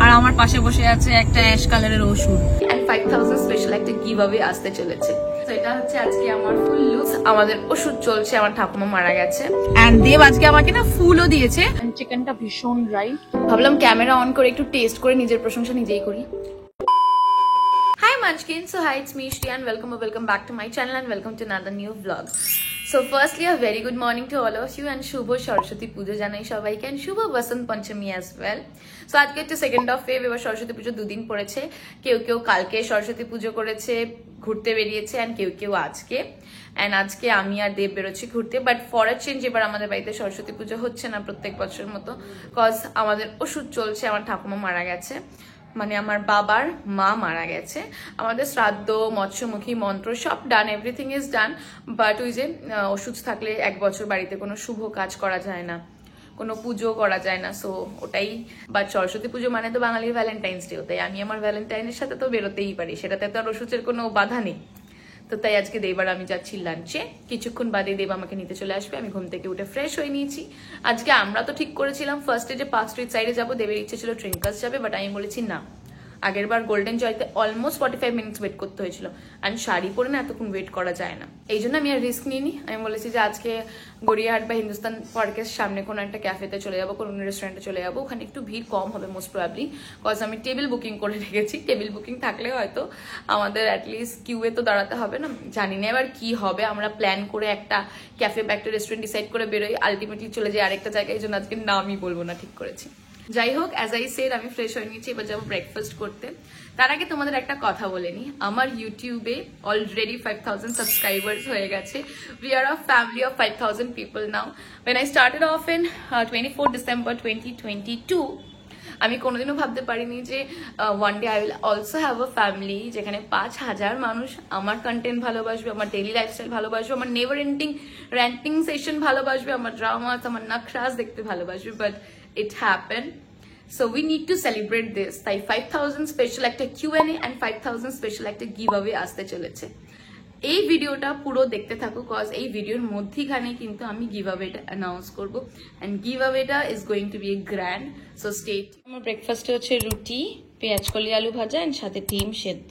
আর আমার পাশে বসে আছে একটা অ্যাশ কালারের ওষুধ এন্ড 5000 স্পেশাল একটা গিভ অ্যাওয়ে আসতে চলেছে। তো এটা হচ্ছে আজকে আমার ফুল লুক। আমাদের ওষুধ চলছে, আমার ঠাকুমা মারা গেছে এন্ড দেব আজকে আমাকে না ফুলও দিয়েছে। চিকেনটা ভীষণ ড্রাই, ভাবলাম ক্যামেরা অন করে একটু টেস্ট করে নিজের প্রশংসা নিজেই করি। Hi Munchkin, so hi, it's me Shri and welcome back to my channel and welcome to another new vlog. So firstly a very good morning to all of you and Shubho Saraswati Pujo janai shobaike and Shubho Basant Panchami as well. So আজকে হচ্ছে 2nd of Feb, এবার সরস্বতী পুজো দুদিন পড়েছে। কেউ কেউ কালকে সরস্বতী পুজো করেছে, ঘুরতে বেরিয়েছে এন্ড কেউ কেউ আজকে। এন্ড আজকে আমি আর দেব বেরোচ্ছি ঘুরতে, বাট ফর আ চেঞ্জ এবার আমাদের বাড়িতে সরস্বতী পুজো হচ্ছে না প্রত্যেক বছরের মতো, কজ আমাদের ওষুধ চলছে। আমার ঠাকুমা মারা গেছে, মানে আমার বাবার মা মারা গেছে। আমাদের শ্রাদ্ধ, মৎস্যমুখী, মন্ত্র সব ডান, এভরিথিং ইজ ডান, বাট ওই যে ওষুধ থাকলে 1 বছর বাড়িতে কোনো শুভ কাজ করা যায় না, কোনো পুজো করা যায় না। সো ওটাই, বাট সরস্বতী পুজো মানে তো বাঙালির ভ্যালেন্টাইন্স ডে, তাই আমি আমার ভ্যালেন্টাইনের সাথে তো বেরোতেই পারি, সেটাতে তো আর ওষুধের কোনো বাধা নেই। তো তাই আজকে দেবার আমি যাচ্ছি লাঞ্চে, কিছুক্ষণ বাদে দেব আমাকে নিতে চলে আসবে। আমি ঘুম থেকে উঠে ফ্রেশ হয়ে নিয়েছি। আজকে আমরা তো ঠিক করেছিলাম ফার্স্টে যে পার্ক স্ট্রিট সাইডে যাবো, দেবের ইচ্ছে ছিল ট্রিঙ্কাস যাবে, বাট আমি বলেছি না। আগের বার golden Jayate almost 45 minutes wait করতে হয়েছিল, আর শাড়ি পরে না এতক্ষণ ওয়েট করা যায় না, এই জন্য আমি আর রিস্ক নিইনি। আমি বলেছি যে আজকে গড়িয়াহাট বা হিন্দুস্তান পার্কের সামনে কোনো একটা ক্যাফেতে চলে যাবো, কোনো রেস্টুরেন্টে চলে যাবো, ওখানে একটু ভিড় কম হবে মোস্ট প্রবাবলি, কজ আমি টেবিল বুকিং করে রেখেছি। টেবিল বুকিং থাকলে হয়তো আমাদের অ্যাটলিস্ট কিউয়ে তো দাঁড়াতে হবে না। জানি না এবার কি হবে, আমরা প্ল্যান করে একটা ক্যাফে বা একটা রেস্টুরেন্ট ডিসাইড করে বেরোই, আলটিমেটলি চলে যাই আরেকটা জায়গায়, এই জন্য আজকে নামই বলবো না, ঠিক করেছি। যাই হোক, অ্যাজ আই সেড আমি ফ্রেশ হয়ে নিয়েছি, এবার যাবো ব্রেকফাস্ট করতে। তার আগে তোমাদের একটা কথা বলে নি, আমার ইউটিউবে অলরেডি 5000 সাবস্ক্রাইবার্স হয়ে গেছে। We are a family of 5000 people now. When I started off in 24 December 2022, আমি কোনোদিনও ভাবতে পারিনি যে one day I will also have a family, যেখানে 5000 মানুষ আমার কন্টেন্ট ভালোবাসবে, আমার ডেইলি লাইফস্টাইল ভালোবাসবে, আমার নেভার এন্ডিং র্যান্টিং সেশন ভালোবাসবে, আমার ড্রামাস, আমার নকশাস দেখতে ভালোবাসবে। But it happened, so we need to celebrate this. তাই 5000 স্পেশাল একটা Q&A and 5000 স্পেশাল একটা গিভ অ্যাওয়ে আসতে চলেছে। এই ভিডিওটা পুরো দেখতে থাকো, কজ এই ভিডিওর মধ্যখানে কিন্তু আমি গিভ অ্যাওয়েটা অ্যানাউন্স করবো, এন্ড গিভ অ্যাওয়েটা is going to be a grand, so stay tuned. আমার ব্রেকফাস্টে হচ্ছে রুটি, পেঁয়াজ কলি আলু ভাজা এন্ড সাথে ডিম সেদ্ধ।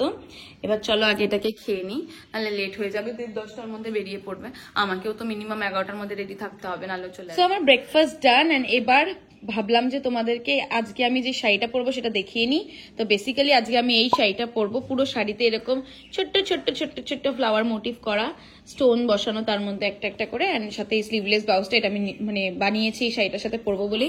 এবার চলো আগে এটাকে খেয়ে নিই, নাহলে লেট হয়ে যাবে। 10টার মধ্যে বেরিয়ে পড়বে, আমাকেও তো মিনিমাম 11টার মধ্যে রেডি থাকতে হবে, নাহলে চলে। সো আমার ব্রেকফাস্ট ডান, এন্ড এবার ভাবলাম যে তোমাদেরকে আজকে আমি যে শাড়িটা পরবো সেটা দেখিয়ে নিই। তো বেসিক্যালি আজকে আমি এই শাড়িটা পরবো, পুরো শাড়িতে এরকম ছোট্ট ছোট্ট ছোট্ট ছোট্ট ফ্লাওয়ার মোটিভ করা, স্টোন বসানো তার মধ্যে একটা একটা করে, অ্যান্ড সাথে এই স্লিভলেস ব্লাউজটা, এটা আমি মানে বানিয়েছি এই শাড়িটার সাথে পরবো বলি।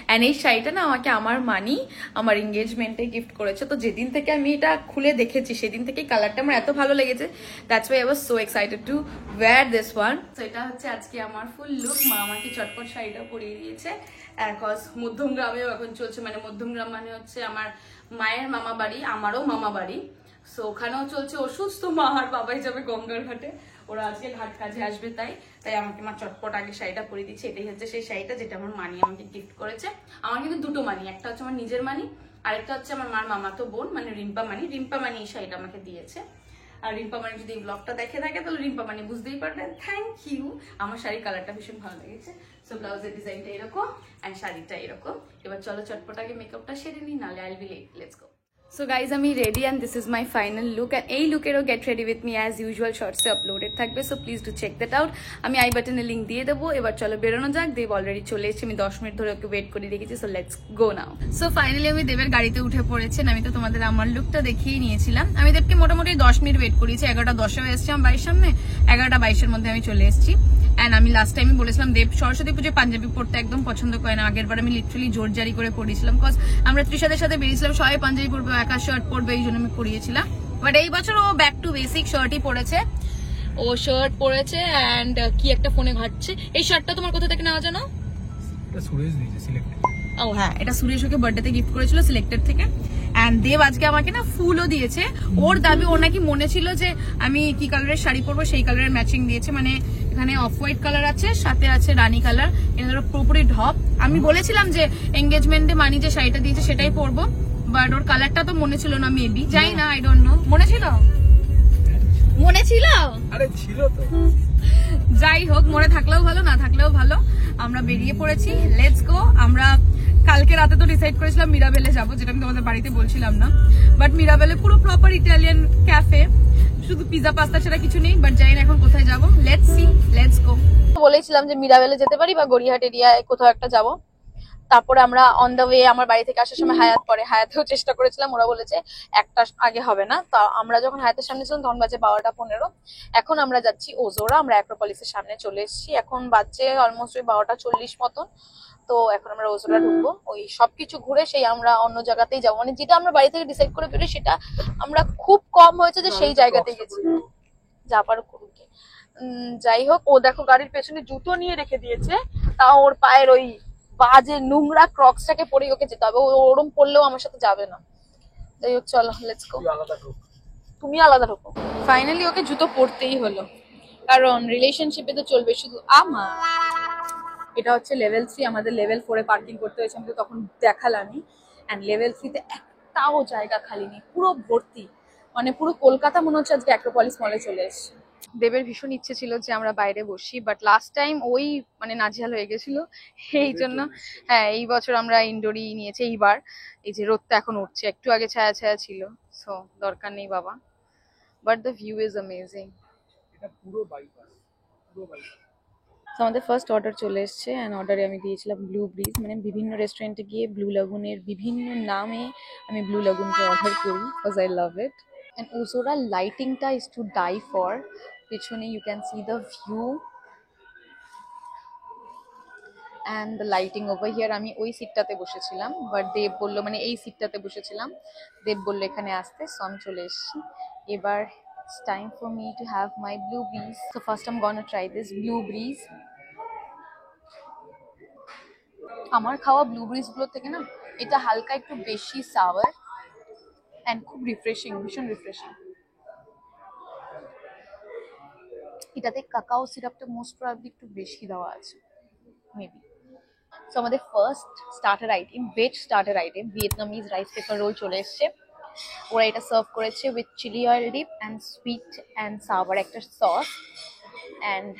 অ্যান্ড এই শাড়িটা না আমাকে আমার মানি আমার এঙ্গেজমেন্টে গিফট করেছে। তো যেদিন থেকে আমি এটা খুলে দেখেছি সেদিন থেকেই কালারটা আমার এত ভালো লেগেছে, that's why I was so excited to wire this one. তো এটা হচ্ছে আজকে আমার ফুল লুক। মা আমাকে চটপট শাড়িটা পরিয়ে দিয়েছে, কজ মধ্যমগ্রামেও এখন চলছে, মানে মধ্যমগ্রাম মানে হচ্ছে আমার মায়ের মামা বাড়ি, আমারও মামা বাড়ি। সো ওখানেও চলছে ওষুধ, তো মা আর বাবাই যাবে গঙ্গার ঘাটে, ওরা আজকে ঘাট কাজে আসবে, তাই আমাকে মা চটপট আগে শাড়িটা পরিয়ে দিচ্ছে। এটাই হচ্ছে সেই শাড়িটা যেটা আমার মানি আমাকে গিফট করেছে। আমার কিন্তু দুটো মানি, একটা হচ্ছে আমার নিজের মানি, আরেকটা হচ্ছে আমার মার মামাতো বোন মানে রিম্পা মানি। রিম্পা মানি এই শাড়িটা আমাকে দিয়েছে, আর রিম্পা মানি যদি এই ব্লগটা দেখে থাকে তাহলে রিম্পা মানি বুঝতেই পারবেন। Thank you. আমার শাড়ির কালারটা ভীষণ ভালো লেগেছে। সো ব্লাউজের ডিজাইনটা এরকম এন্ড শাড়িটা এরকম। এবার চলো চটপট আগে মেকআপটা সেরে নিই, নাহলে I'll be late. Let's go. So guys আমি ready and this is my final look. এই লুকেরও get ready with me as usual শর্টসে আপলোডেড থাকবে, so please do check that out. আমি আই বাটনে লিঙ্ক দিয়ে দেবো। এবার চলো বেরোনো যাক। দেব অলরেডি চলে এসেছে, আমি 10 মিনিট ধরে ওকে ওয়েট করে রেখেছি, so let's go now. So finally আমি দেবের গাড়িতে উঠে পড়েছেন। আমি তো তোমাদের আমার লুকটা দেখিয়ে নিয়েছিলাম। আমি দেবকে মোটামুটি 10 মিনিট ওয়েট করিয়েছি। 11:10 হয়ে এসেছি আমার বাড়ির সামনে, 11:22 মধ্যে আমি চলে এসেছি। এন্ড আমি লাস্ট টাইম বলেছিলাম দেব সরস্বতী পুজোয় পাঞ্জাবি পড়তে একদম পছন্দ করে না। আগের বার আমি লিটারালি জোর জারি করে পড়িয়েছিলাম, কজ আমরা তৃষাদের সাথে বেরিয়েছিলাম, সবাই পাঞ্জাবি পরবে, একা শার্ট পরবে, এই জন্য আমি পড়িয়েছিলাম। বাট এই বছর ও ব্যাক টু বেসিক শার্টই পরেছে, ও শার্ট পরেছে এন্ড কি একটা ফোনে ঘাটছে। এই শার্টটা তোমার কোথা থেকে নেওয়া জানো? ও হ্যাঁ, এটা সুরেশ ওকে বার্থডেতে গিফট করেছিল সিলেক্টেড থেকে। এন্ড দেব আজকে আমাকে না ফুলও দিয়েছে। ওর দাবি, ওর নাকি মনে ছিল যে আমি কি কালারের শাড়ি পরবো, সেই কালারের ম্যাচিং দিয়েছে। মানে এখানে অফ হোয়াইট কালার আছে, সাথে আছে রানী কালার, এদের পুরোপুরি ঢপ। আমি বলেছিলাম যে এঙ্গেজমেন্টে মানি যে শাড়িটা দিয়েছে সেটাই পরবো, বাট ওর কালারটা তো মনে ছিল না, মেবি, যাই না, আই ডোন্ট নো। মনে ছিল? মনে ছিল? আরে ছিল তো। যাই হোক, মনে থাকলেও ভালো, না থাকলেও ভালো। আমরা বেরিয়ে পড়েছি, লেটস গো। আমরা কালকে রাতে তো ডিসাইড করেছিলাম মিরাবেলে যাবো, যেটা আমি তোমাদের বাড়িতে বলছিলাম না, বাট মিরাবেলে পুরো প্রপার ইটালিয়ান ক্যাফে, শুধু পিজা পাস্তা ছাড়া কিছু নেই। বাট জানি না এখন কোথায় যাবো, লেটস সি, লেটস গো। বলেছিলাম যে মিরাবেলে যেতে পারি বা গড়িয়াহাট এরিয়ায় কোথাও একটা যাবো। তারপরে আমরা অন দ্য ওয়ে আমার বাড়ি থেকে আসার সময় হায়াত পরে, হায়াতেও চেষ্টা করেছিলাম, ওরা বলেছে একটা আগে হবে না। তা আমরা যখন হায়াতের সামনে ছিলাম তখন বাজে 12টা 15। এখন আমরা যাচ্ছি ওজোরা, আমরা অ্যাক্রোপলিসের সামনে চলে এসেছি। এখন বাজছে অলমোস্ট ওই 12টা 40 মতন। তো এখন আমরা ওজোরা ঢুকবো, ওই সবকিছু ঘুরে সেই আমরা অন্য জায়গাতেই যাবো, মানে যেটা আমরা বাড়ি থেকে ডিসাইড করে বেরোই সেটা আমরা খুব কম হয়েছে যে সেই জায়গাতেই গেছি, যা পারো করুক। যাই হোক, ও দেখো গাড়ির পেছনে জুতো নিয়ে রেখে দিয়েছে, তাও ওর পায়ের ওই বাজে নোংরা ক্রক্সটাকে পরে ওকে যেতে হবে, ও ওরম পড়লেও আমার সাথে যাবে না। যাই হোক চলো, লেটস গো। তুমি আলাদা ঢোকো। ফাইনালি ওকে জুতো পরতেই হলো, কারণ রিলেশনশিপে তো চলবে শুধু আমার। এটা হচ্ছে লেভেল 3, আমাদের লেভেল 4-এ পার্কিং করতে হয়েছে, আমি তো তখন দেখালামই। অ্যান্ড লেভেল 3-তে একটাও জায়গা খালি নেই, পুরো ভর্তি, মানে পুরো কলকাতা মনে হচ্ছে আজকে অ্যাক্রোপলিস মলে চলে এসেছে। দেবের ভীষণ ইচ্ছে ছিল যে আমরা বাইরে বসি, বাট লাস্ট টাইম ওই মানে নাজেহাল হয়ে গেছিল, এই জন্য হ্যাঁ এই বছর আমরা ইনডোরই নিয়েছি। এইবার এই যে রোদটা এখন উঠছে, একটু আগে ছায়া ছায়া ছিল, সো দরকার নেই বাবা, but the view is amazing. এটা পুরো বাইপাস, পুরো বাইপাস। আমাদের ফার্স্ট অর্ডার চলে এসেছে, অ্যান্ড অর্ডারে আমি দিয়েছিলাম ব্লু ব্রিজ, মানে বিভিন্ন রেস্টুরেন্টে গিয়ে ব্লু লাগুনের বিভিন্ন নামে আমি ব্লু লাগুনকে অর্ডার করি, because I love it. And Usora lighting ta is to die for. Pichone you can see the view and the lighting over here. আমি ওই সিটটাতে বসেছিলাম, বাট দেব বললো, মানে এই সিটটাতে বসেছিলাম, দেব বললো এখানে আসতে, সো আমি চলে এসেছি। এবার it's time for me to have my blue breeze. So first I'm gonna try this blue breeze. আমার খাওয়া ব্লু ব্রিজ গুলো থেকে না এটা হালকা একটু বেশি সাওয়ার এন্ড খুব রিফ্রেশিং, ভীষণ রিফ্রেশিং। এটাতে কাকাও সিরাপটা মোস্ট প্রবাবলি একটু বেশি দেওয়া আছে, মেবি। সো আমাদের first starter item, veg starter item, Vietnamese rice paper roll চলে এসছে। ওরা এটা সার্ভ করেছে with chilli oil dip and sweet and sour একটা সস, অ্যান্ড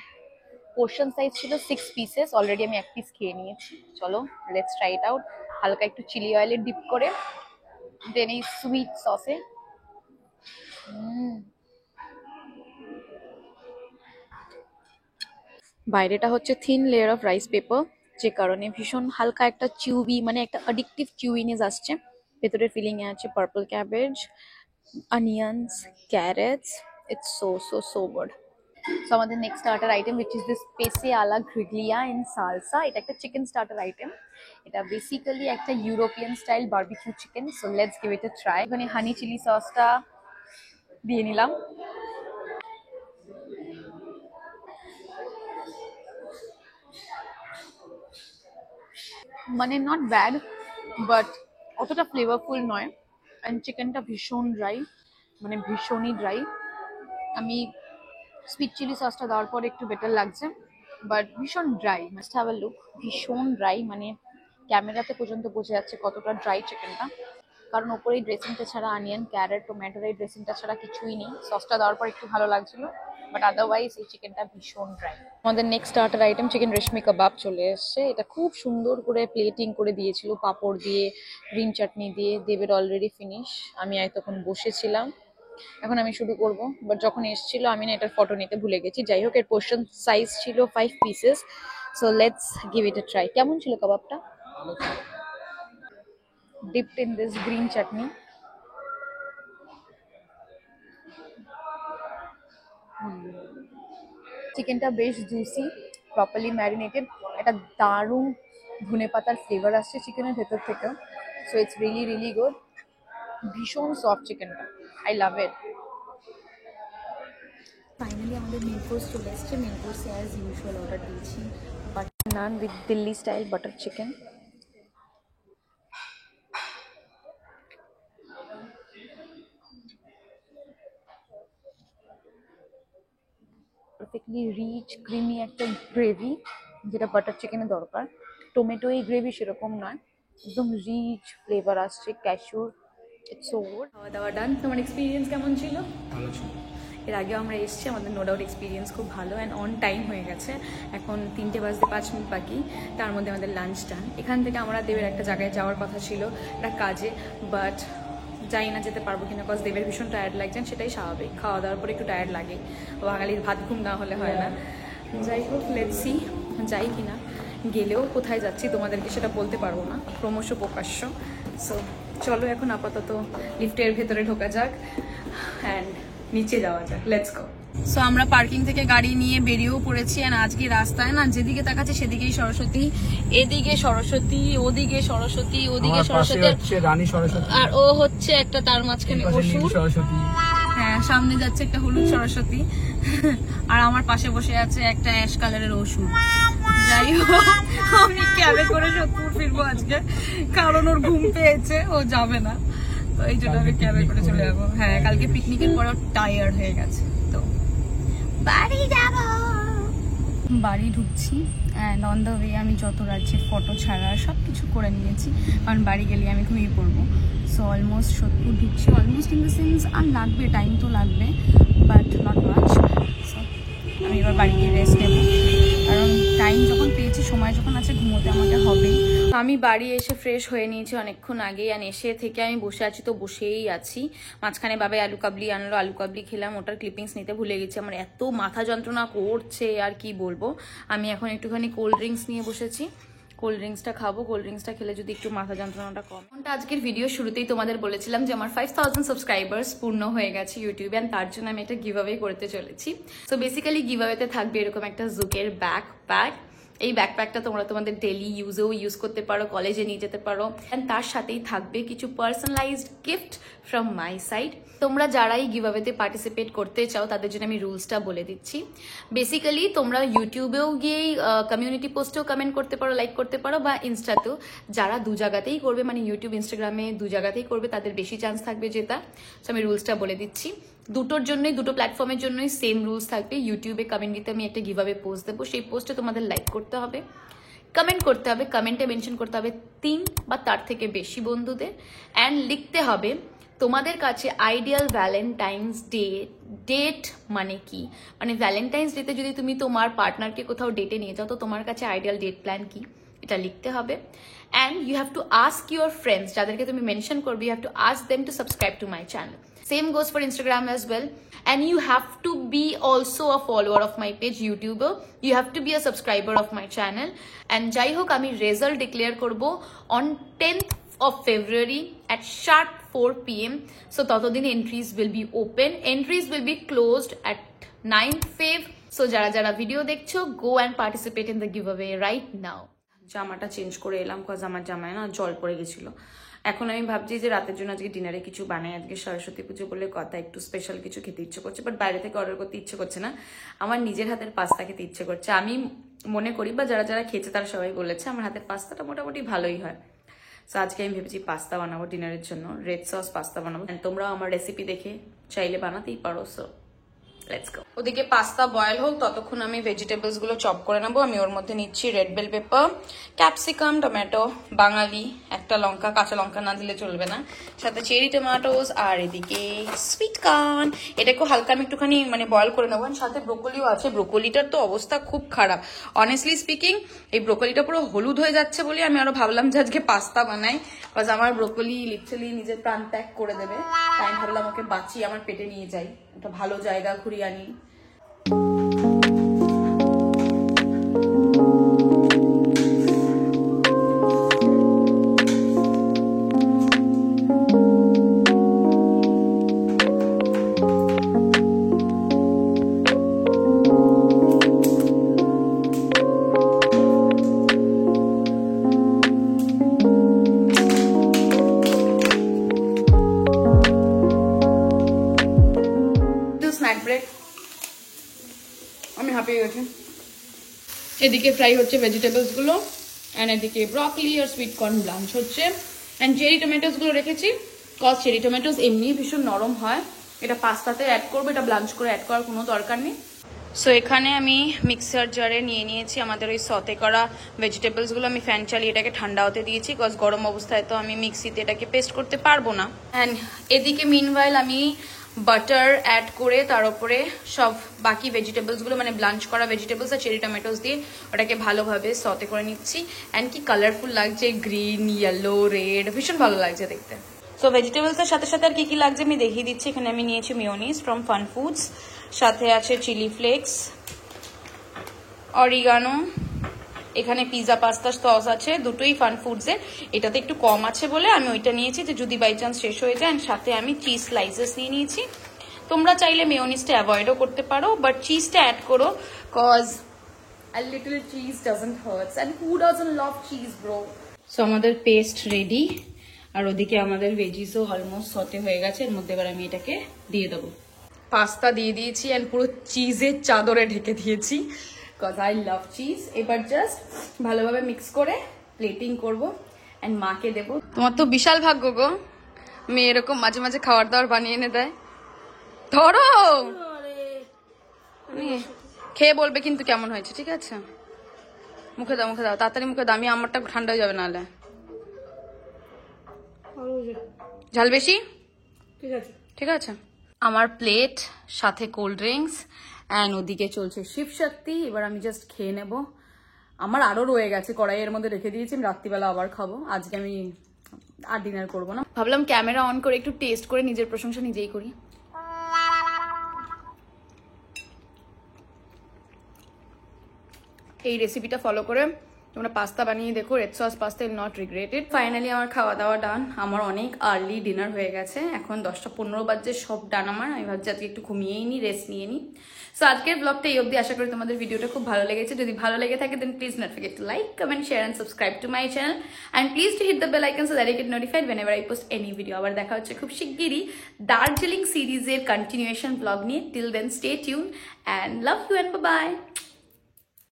পোর্শন সাইজ ছিল 6 পিসেস। অলরেডি আমি 1 পিস খেয়ে নিয়েছি। চলো লেটস ট্রাই ইট আউট। হালকা একটু চিলি অয়েলে ডিপ করে, দেন এই সুইট সসে। বাইরেটা হচ্ছে thin layer of rice paper, যে কারণে ভীষণ হালকা একটা চিউবি, মানে একটা অ্যাডিকটিভ চিউইনেস আসছে। ভেতরের ফিলিং এ আছে purple cabbage, onions, carrots. It's so so so good. So আমাদের next starter item which is this pesce alla griglia in salsa. এটা একটা চিকেন স্টার্টার আইটেম, এটা বেসিক্যালি একটা European style barbecue chicken. So let's give it a try. এখানে honey chili সসটা দিয়ে নিলাম। মানে নট ব্যাড, বাট অতটা ফ্লেভারফুল নয়। অ্যান্ড চিকেনটা ভীষণ ড্রাই, মানে ভীষণই ড্রাই। আমি সুইট চিলি সসটা দেওয়ার পর একটু বেটার লাগছে, বাট ভীষণ dry. Must have a look. ভীষণ ড্রাই, মানে ক্যামেরাতে পর্যন্ত বোঝা যাচ্ছে কতটা ড্রাই চিকেনটা, কারণ ওপরে এই ড্রেসিংটা ছাড়া, অনিয়ন, ক্যারেট, টমেটোর এই ড্রেসিংটা ছাড়া কিছুই নেই। সসটা দেওয়ার পর একটু ভালো লাগছিল, বাট আদারওয়াইজ এই চিকেনটা ভীষণ ড্রাই। আমাদের নেক্সট স্টার্টার আইটেম চিকেন রেশমি কাবাব চলে এসছে। এটা খুব সুন্দর করে প্লেটিং করে দিয়েছিল, পাঁপড় দিয়ে, গ্রিন চাটনি দিয়ে। দেবের অলরেডি ফিনিশ, আমি তখন বসেছিলাম, এখন আমি শুরু করব। বাট যখন এসেছিল আমি না এটার ফটো নিতে ভুলে গেছি। যাই হোক, এর পোর্শন সাইজ ছিল 5 pieces. So let's give it A try. কেমন ছিল কাবাবটা? ডিপড ইন দিস গ্রিন চাটনি। চিকেনটা বেশ জুসি, প্রপারলি ম্যারিনেটেড, একটা দারুণ ধনে পাতার ফ্লেভার আসছে চিকেনের ভেতর থেকে। So it's really really good. ভীষণ সফট চিকেনটা, আই লাভ ইট। ফাইনালি আমাদের মেন কোর্স চলে এসছে। মেন কোর্সে অ্যাজ ইউজুয়াল অর্ডার দিয়েছি butter naan with Delhi style butter chicken. Perfectly rich creamy একটা গ্রেভি, যেটা বাটার চিকেনে দরকার। টমেটো এই গ্রেভি সেরকম নয়, একদম রিচ ফ্লেভার আসছে ক্যাশিউর। It's so good. খাওয়া দাওয়া ডান। তোমার এক্সপিরিয়েন্স কেমন ছিল? ভালো ছিল। এর আগেও আমরা এসেছি, আমাদের নো ডাউট এক্সপিরিয়েন্স খুব ভালো অ্যান্ড অন টাইম হয়ে গেছে। এখন 3:05 বাকি, তার মধ্যে আমাদের লাঞ্চ টাইম। এখান থেকে আমরা দেবের একটা জায়গায় যাওয়ার কথা ছিল একটা কাজে, বাট যাই না যেতে পারবো কিনা, কজ দেবের ভীষণ টায়ার্ড লাগছেন, সেটাই স্বাভাবিক, খাওয়া দাওয়ার পরে একটু টায়ার্ড লাগে, বাঙালির ভাত ঘুম না হলে হয় না। যাই হোক, লেটস সি যাই কিনা, গেলেও কোথায় যাচ্ছি তোমাদেরকে সেটা বলতে পারবো না, ক্রমশ প্রকাশ্য। সো চলো এখন আপাতত লিফটের ভেতরে ঢোকা যাক অ্যান্ড নিচে যাওয়া যাক, লেটস গো। সো আমরা পার্কিং থেকে গাড়ি নিয়ে বেরিয়েও পড়েছি। আর আজকে রাস্তায় না যেদিকে তাকাচ্ছে সেদিকেই সরস্বতী, এদিকে সরস্বতী, ওদিকে সরস্বতী, ওদিকে সরস্বতী, রানী সরস্বতী, আর ও হচ্ছে একটা তার মাঝখানে সরস্বতী। হ্যাঁ, সামনে যাচ্ছে একটা হলুদ সরস্বতী, আর আমার পাশে বসে আছে একটা অ্যাশ কালারের অসুর। যাই হোক, আমি ক্যাবে করে সত্যি ফিরবো আজকে, কারণ ওর ঘুম পেয়েছে, ও যাবে না, তো এই জন্য আমি ক্যাবে করে চলে যাবো। হ্যাঁ, কালকে পিকনিকের পর টায়ার্ড হয়ে গেছে, তো বাড়ি যাব। বাড়ি ঢুকছি অ্যান্ড অন দ্য ওয়ে আমি যত রাজ্যের ফটো ছাড়া সব কিছু করে নিয়েছি, কারণ বাড়ি গেলে আমি ঘুমিয়ে পড়বো। সো অলমোস্ট সোদপুর ঢুকছি, অলমোস্ট ইন দ্য সেন্স আর লাগবে, টাইম তো লাগবে, বাট নট মাচ। সো আমি এবার বাড়ি গিয়ে রেস্ট নেব, কারণ টাইম যখন পেয়েছি, সময় যখন আছে, ঘুমোতে আমাকে হবেই। আমি বাড়ি এসে ফ্রেশ হয়ে নিয়েছি অনেকক্ষণ আগে, আর এসে থেকে আমি বসে আছি, তো বসেই আছি। মাঝখানে বাবাই আলু কাবলি আনলো, আলু কাবলি খেলাম, ওটার ক্লিপিংস নিতে ভুলে গেছি। আমার এত মাথা যন্ত্রণা করছে আর কি বলবো। আমি এখন একটুখানি কোল্ড ড্রিঙ্কস নিয়ে বসেছি, কোল্ড ড্রিঙ্কসটা খাবো। কোল্ড ড্রিঙ্কসটা খেলে যদি একটু মাথা যন্ত্রণাটা কম। আজকের ভিডিও শুরুতেই তোমাদের বলেছিলাম যে আমার 5000 সাবস্ক্রাইবার্স পূর্ণ হয়ে গেছে ইউটিউবে, অ্যান্ড তার জন্য আমি একটা গিভঅ্যাওয়ে করতে চলেছি। সো বেসিক্যালি গিভঅ্যাওয়েতে থাকবে এরকম একটা জুকের ব্যাকপ্যাক। এই ব্যাকপ্যাকটা তোমরা তোমাদের ডেলি ইউজ করতে পারো, কলেজে নিয়ে যেতে পারো, অ্যান্ড তার সাথেই থাকবে কিছু personalised gift from my side. তোমরা যারা এই গিভঅ্যাওয়েতে পার্টিসিপেট করতে চাও তাদের জন্য আমি রুলসটা বলে দিচ্ছি। বেসিক্যালি তোমরা ইউটিউবেও গিয়ে কমিউনিটি পোস্টেও কমেন্ট করতে পারো, লাইক করতে পারো, বা ইনস্টাতেও। যারা দু জায়গাতেই করবে, মানে ইউটিউব ইনস্টাগ্রামে দু জায়গাতেই করবে, তাদের বেশি চান্স থাকবে জেতা। সো আমি রুলসটা বলে দিচ্ছি। দুটোর জন্যই, দুটো প্ল্যাটফর্মের জন্যই সেম রুলস থাকবে। ইউটিউবে কমিউনিটিতে আমি একটা গিভঅ্যাওয়ে পোস্ট দেবো, সেই পোস্টে তোমাদের লাইক করতে হবে, কমেন্ট করতে হবে, কমেন্টে মেনশন করতে হবে 3 বা তার থেকে বেশি বন্ধুদের, অ্যান্ড লিখতে হবে তোমাদের কাছে আইডিয়াল ভ্যালেন্টাইন্স ডেট মানে কি। মানে ভ্যালেন্টাইন্স ডেতে যদি তুমি তোমার পার্টনারকে কোথাও ডেটে নিয়ে যাও, তো তোমার কাছে আইডিয়াল ডেট প্ল্যান কি, এটা লিখতে হবে। And you have to ask your friends, যাদেরকে তুমি মেনশন করবে, you have to ask them to subscribe to my channel. Same goes for Instagram as well. And you have to be also a follower of my page, YouTuber. You have to be a subscriber of my channel. And jai hok ami result declare korbo on 10th of February at sharp 4 PM. So totodin entries will be open. Entries will be closed at 9th Feb. So jara jara video dekhcho, go and participate in the giveaway right now. জামাটা change করে এলাম, cause আমার জামায় না জল পড়ে গেছিল। এখন আমি ভাবছি যে রাতের জন্য আজকে ডিনারে কিছু বানাই। আজকে সরস্বতী পুজো বলে কথা, একটু স্পেশাল কিছু খেতে ইচ্ছে করছে, বাট বাইরে থেকে অর্ডার করতে ইচ্ছে করছে না। আমার নিজের হাতের পাস্তা খেতে ইচ্ছে করছে। আমি মনে করি, বা যারা যারা খেয়েছে তারা সবাই বলেছে আমার হাতের পাস্তাটা মোটামুটি ভালোই হয়। সো আজকে আমি ভেবেছি পাস্তা বানাবো ডিনারের জন্য, রেড সস পাস্তা বানাবো। তোমরাও আমার রেসিপি দেখে চাইলে বানাতেই পারো। So let's go. ওদিকে পাস্তা বয়েল হোক, ততক্ষণ আমি ভেজিটেবলস গুলো চপ করে নেবো। আমি ওর মধ্যে নিচ্ছি red bell pepper, capsicum, tomato, Bengali একটা লঙ্কা, কাঁচা লঙ্কা না দিলে চলবে না, সাথে চেরি টমেটোস, আর এদিকে সুইট কর্ন। এটাকেও হালকা আমি একটুখানি মানে বয়েল করে নেবো। সাথে ব্রোকলিও আছে। ব্রোকলিটার তো অবস্থা খুব খারাপ, অনেস্টলি স্পিকিং। এই ব্রোকলিটা পুরো হলুদ হয়ে যাচ্ছে বলে আমি আরো ভাবলাম যে আজকে পাস্তা বানাই, বিকজ আমার ব্রোকলি লিটারালি নিজের প্রাণ ত্যাগ করে দেবে। তাই আমি ভাবলাম ওকে বাঁচিয়ে আমার পেটে নিয়ে যাই, একটা ভালো জায়গা ঘুরিয়ে আনি। আমি হাঁপিয়ে গেছি। এদিকে ফ্রাই হচ্ছে ভেজিটেবলস গুলো, এন্ড এদিকে ব্রকলি আর সুইট কর্ন ব্লাঞ্চ হচ্ছে। এন্ড চেরি টমেটোস গুলো রেখেছি, কজ চেরি টমেটোস এমনি ভীষণ নরম হয়। এটা পাস্তাতে অ্যাড করবো, এটা ব্লাঞ্চ করে অ্যাড করার কোনো দরকার নেই। সো এখানে আমি মিক্সার জারে নিয়ে নিয়েছি আমাদের ওই সতে করা ভেজিটেবলস গুলো। আমি ফ্যান চালিয়ে এটাকে ঠান্ডা হতে দিয়েছি, কজ গরম অবস্থায় তো আমি মিক্সিতে এটাকে পেস্ট করতে পারবো না। অ্যান্ড এদিকে মিনওয়াইল আমি বাটার অ্যাড করে তার উপরে সব বাকি ভেজিটেবলসগুলো মানে ব্লাঞ্চ করা ভেজিটেবলস আর চেরি টমেটোস দিয়ে ওটাকে ভালোভাবে সতে করে নিচ্ছি। অ্যান্ড কি কালারফুল লাগছে, গ্রিন, ইয়েলো, রেড, ভীষণ ভালো লাগছে দেখতে। সো ভেজিটেবলসের সাথে সাথে আর কি কি লাগছে আমি দেখিয়ে দিচ্ছি। এখানে আমি নিয়েছি মেয়োনিজ ফ্রম ফান ফুডস, সাথে আছে চিলি ফ্লেক্স, অরিগানো, এখানে পিজা পাস্তা সস আছে, দুটোই ফান ফুডসের। এটাতে একটু কম আছে বলে আমি ওইটা নিয়েছি যে যদি বাই চান্স শেষ হয়ে যায়। অ্যান্ড সাথে আমি চিজ স্লাইসেস নিয়ে নিয়েছি। তোমরা চাইলে মেয়োনিজটা অ্যাভয়েডও করতে পারো, বাট চিজটা অ্যাড করো, cause a little cheese doesn't hurt and who doesn't love cheese bro. So আমাদের পেস্ট রেডি, আর ওদিকে আমাদের ভেজিসও অলমোস্ট সতে হয়ে গেছে। এর মধ্যে এবার আমি এটাকে দিয়ে দেবো। পাস্তা দিয়ে দিয়েছি অ্যান্ড পুরো চিজের চাদরে ঢেকে দিয়েছি, কজ আই লাভ চিজ। এবার জাস্ট ভালোভাবে মিক্স করে প্লেটিং করবো অ্যান্ড মাকে দেবো। তোমার তো বিশাল ভাগ্য গো, মেয়ে এরকম মাঝে মাঝে খাবার দাবার বানিয়ে এনে দেয়। ধরো, খেয়ে বলবে কিন্তু কেমন হয়েছে, ঠিক আছে? মুখে দাও, মুখে দাও, তাড়াতাড়ি মুখে দাও, আমি আমারটা ঠান্ডা হয়ে যাবে নাহলে। ঝাল বেশি? ঠিক আছে, ঠিক আছে। আমার প্লেট, সাথে কোল্ড ড্রিঙ্কস, অ্যান্ড ওদিকে চলছে শিব শক্তি। এবার আমি জাস্ট খেয়ে নেব। আমার আরো রয়ে গেছে, কড়াইয়ের মধ্যে রেখে দিয়েছি, আমি রাত্রিবেলা আবার খাবো। আজকে আমি আর ডিনার করবো না, ভাবলাম ক্যামেরা অন করে একটু টেস্ট করে নিজের প্রশংসা নিজেই করি। এই রেসিপিটা ফলো করে তোমরা পাস্তা বানিয়ে দেখো, red sauce pasta, will not regret it. Finally আমার খাওয়া দাওয়া ডান। আমার অনেক আর্লি ডিনার হয়ে গেছে, এখন 10:15 বাজে, সব ডান আমার। আমি ভাবছি আজকে একটু ঘুমিয়েই নি, রেস্ট নিয়ে নি। সো আজকের ব্লগটা এই অবধি। আশা করি তোমাদের ভিডিওটা খুব ভালো লেগেছে। যদি ভালো লেগে থাকে then please not forget to like, comment, share and subscribe to my channel, and please to hit the bell icon so that you get notified whenever I post any video. আবার দেখা হচ্ছে খুব শিগগিরই দার্জিলিং সিরিজের কন্টিনিউয়েশন ব্লগ নিয়ে। Till then stay tune and love you and bye by.